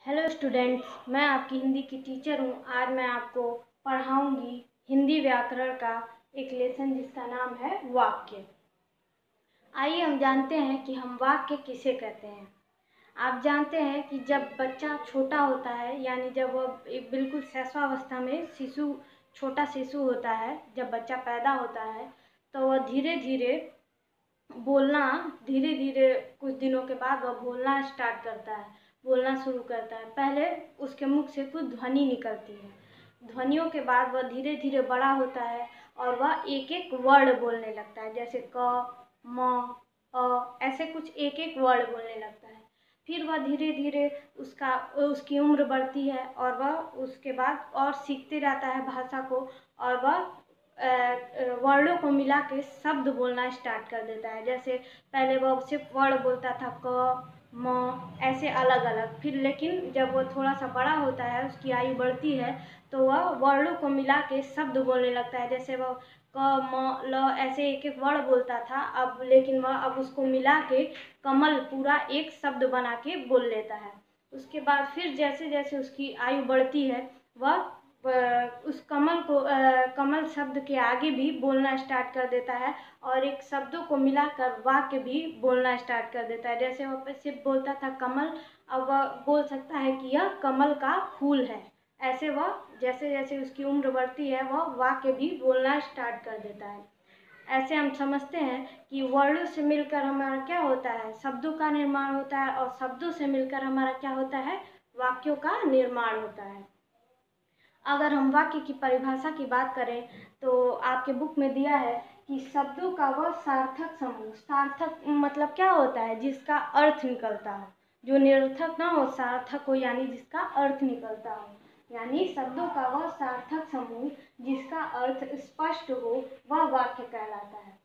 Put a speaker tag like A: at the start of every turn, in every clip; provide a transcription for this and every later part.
A: Hello students, मैं आपकी हिंदी की टीचर हूँ। आज मैं आपको पढ़ाऊँगी हिंदी व्याकरण का एक लेसन जिसका नाम है वाक्य। आइए हम जानते हैं कि हम वाक्य किसे कहते हैं। आप जानते हैं कि जब बच्चा छोटा होता है, यानी जब वह एक बिल्कुल शैशवावस्था में छोटा शिशु होता है, जब बच्चा पैदा होता है तो वह धीरे धीरे कुछ दिनों के बाद वह बोलना स्टार्ट करता है, बोलना शुरू करता है। पहले उसके मुख से कुछ ध्वनि निकलती है, ध्वनियों के बाद वह धीरे धीरे बड़ा होता है और वह एक एक वर्ड बोलने लगता है, जैसे क म ऐसे कुछ एक एक वर्ड बोलने लगता है। फिर वह धीरे धीरे उसकी उम्र बढ़ती है और वह उसके बाद और सीखते जाता है भाषा को, और वह वर्डों को मिला के शब्द बोलना स्टार्ट कर देता है। जैसे पहले वह सिर्फ वर्ड बोलता था, क म ऐसे अलग अलग। फिर लेकिन जब वो थोड़ा सा बड़ा होता है, उसकी आयु बढ़ती है, तो वह वर्डों को मिला के शब्द बोलने लगता है। जैसे वह क म ल ऐसे एक एक वर्ड बोलता था, लेकिन वह अब उसको मिला के कमल पूरा एक शब्द बना के बोल लेता है। उसके बाद फिर जैसे जैसे उसकी आयु बढ़ती है, वह उस कमल शब्द के आगे भी बोलना स्टार्ट कर देता है और एक शब्दों को मिलाकर वाक्य भी बोलना स्टार्ट कर देता है। जैसे वह सिर्फ बोलता था कमल, अब वह बोल सकता है कि यह कमल का फूल है। ऐसे वह जैसे जैसे उसकी उम्र बढ़ती है, वह वाक्य भी बोलना स्टार्ट कर देता है। ऐसे हम समझते हैं कि वर्णों से मिलकर हमारा क्या होता है, शब्दों का निर्माण होता है, और शब्दों से मिलकर हमारा क्या होता है, वाक्यों का निर्माण होता है। अगर हम वाक्य की परिभाषा की बात करें तो आपके बुक में दिया है कि शब्दों का वह सार्थक समूह। सार्थक मतलब क्या होता है, जिसका अर्थ निकलता हो, जो निरर्थक ना हो, सार्थक हो, यानी जिसका अर्थ निकलता हो। यानी शब्दों का वह सार्थक समूह जिसका अर्थ स्पष्ट हो, वह वाक्य कहलाता है।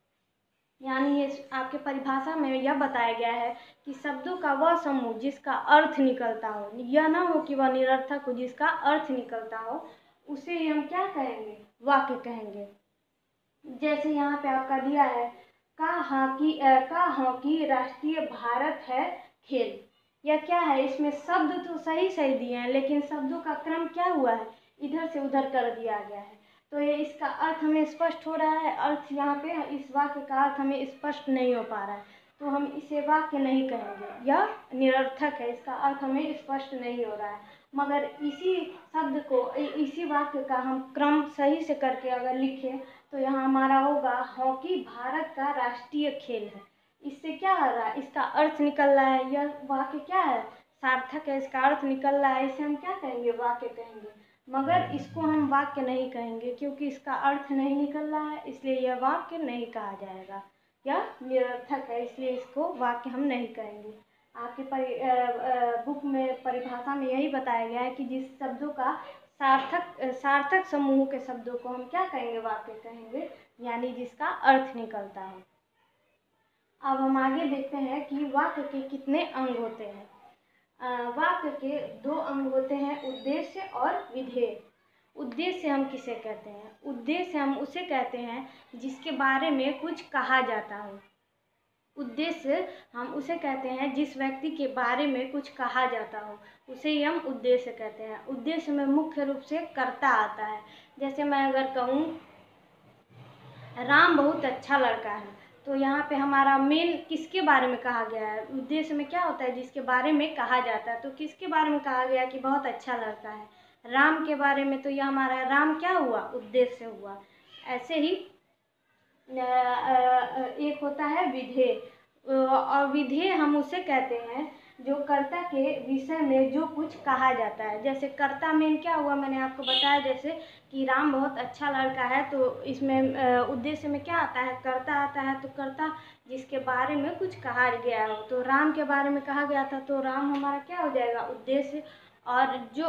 A: यानी ये आपके परिभाषा में यह बताया गया है कि शब्दों का वह समूह जिसका अर्थ निकलता हो, यह ना हो कि वह निरर्थक हो, जिसका अर्थ निकलता हो, उसे ही हम क्या कहेंगे, वाक्य कहेंगे। जैसे यहाँ पे आपका दिया है, का हॉकी राष्ट्रीय भारत है खेल। यह क्या है, इसमें शब्द तो सही सही दिए हैं, लेकिन शब्दों का क्रम क्या हुआ है, इधर से उधर कर दिया गया है। तो ये इसका अर्थ हमें स्पष्ट हो रहा है, अर्थ यहाँ पे इस वाक्य का अर्थ हमें स्पष्ट नहीं हो पा रहा है, तो हम इसे वाक्य नहीं कहेंगे, यह निरर्थक है, इसका अर्थ हमें स्पष्ट नहीं हो रहा है। मगर इसी शब्द को, इसी वाक्य का हम क्रम सही से करके अगर लिखें तो यहाँ हमारा होगा, हॉकी भारत का राष्ट्रीय खेल है। इससे क्या हो रहा है, इसका अर्थ निकल रहा है, यह वाक्य क्या है, सार्थक है, इसका अर्थ निकल रहा है, इसे हम क्या कहेंगे, वाक्य कहेंगे। मगर इसको हम वाक्य नहीं कहेंगे, क्योंकि इसका अर्थ नहीं निकल रहा है, इसलिए यह वाक्य नहीं कहा जाएगा, यह निरर्थक है, इसलिए इसको वाक्य हम नहीं कहेंगे। आपके बुक में परिभाषा में यही बताया गया है कि जिस शब्दों का सार्थक समूह के शब्दों को हम क्या कहेंगे, वाक्य कहेंगे, यानी जिसका अर्थ निकलता है। अब हम आगे देखते हैं कि वाक्य के कितने अंग होते हैं। वाक्य के 2 अंग होते हैं, उद्देश्य और विधेय। उद्देश्य हम किसे कहते हैं, उद्देश्य हम उसे कहते हैं जिसके बारे में कुछ कहा जाता हो। उद्देश्य हम उसे कहते हैं जिस व्यक्ति के बारे में कुछ कहा जाता हो, उसे ही हम उद्देश्य कहते हैं। उद्देश्य में मुख्य रूप से कर्ता आता है। जैसे मैं अगर कहूँ राम बहुत अच्छा लड़का है, तो यहाँ पे हमारा मेन किसके बारे में कहा गया है, उद्देश्य में क्या होता है, जिसके बारे में कहा जाता है। तो किसके बारे में कहा गया कि बहुत अच्छा लड़का है, राम के बारे में, तो यह हमारा राम क्या हुआ, उद्देश्य हुआ। ऐसे ही एक होता है विधेय, और विधेय हम उसे कहते हैं जो कर्ता के विषय में जो कुछ कहा जाता है। जैसे कर्ता में क्या हुआ, मैंने आपको बताया, जैसे कि राम बहुत अच्छा लड़का है, तो इसमें उद्देश्य में क्या आता है, कर्ता आता है। तो कर्ता जिसके बारे में कुछ कहा गया हो, तो राम के बारे में कहा गया था, तो राम हमारा क्या हो जाएगा, उद्देश्य। और जो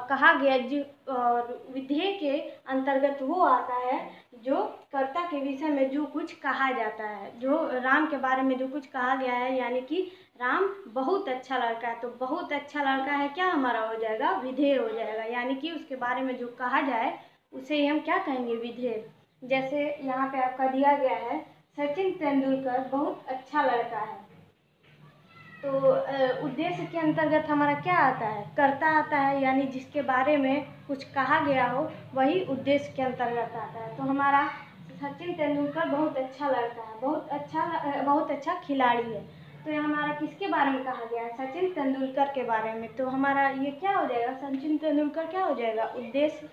A: कहा गया, जो विधेय के अंतर्गत वो आता है जो कर्ता के विषय में जो कुछ कहा जाता है, जो राम के बारे में जो कुछ कहा गया है, यानी कि राम बहुत अच्छा लड़का है, तो बहुत अच्छा लड़का है क्या हमारा हो जाएगा, विधेय हो जाएगा। यानी कि उसके बारे में जो कहा जाए उसे ही हम क्या कहेंगे, विधेय। जैसे यहाँ पे आपका दिया गया है, सचिन तेंदुलकर बहुत अच्छा लड़का है, तो उद्देश्य के अंतर्गत हमारा क्या आता है, कर्ता आता है, यानी जिसके बारे में कुछ कहा गया हो वही उद्देश्य के अंतर्गत आता है। तो हमारा सचिन तेंदुलकर बहुत अच्छा लगता है, बहुत अच्छा खिलाड़ी है। तो ये हमारा किसके बारे में कहा गया है, सचिन तेंदुलकर के बारे में। तो हमारा ये क्या हो जाएगा, सचिन तेंदुलकर क्या हो जाएगा, उद्देश्य।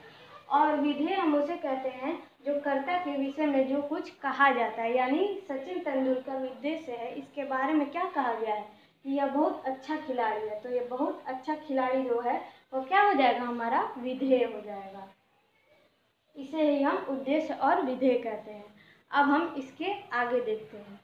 A: और विधेय हम उसे कहते हैं जो कर्ता के विषय में जो कुछ कहा जाता है, यानी सचिन तेंदुलकर उद्देश्य है, इसके बारे में क्या कहा गया है कि यह बहुत अच्छा खिलाड़ी है। तो ये बहुत अच्छा खिलाड़ी जो है वो क्या हो जाएगा, हमारा विधेय हो जाएगा। इसे ही हम उद्देश्य और विधेय कहते हैं। अब हम इसके आगे देखते हैं।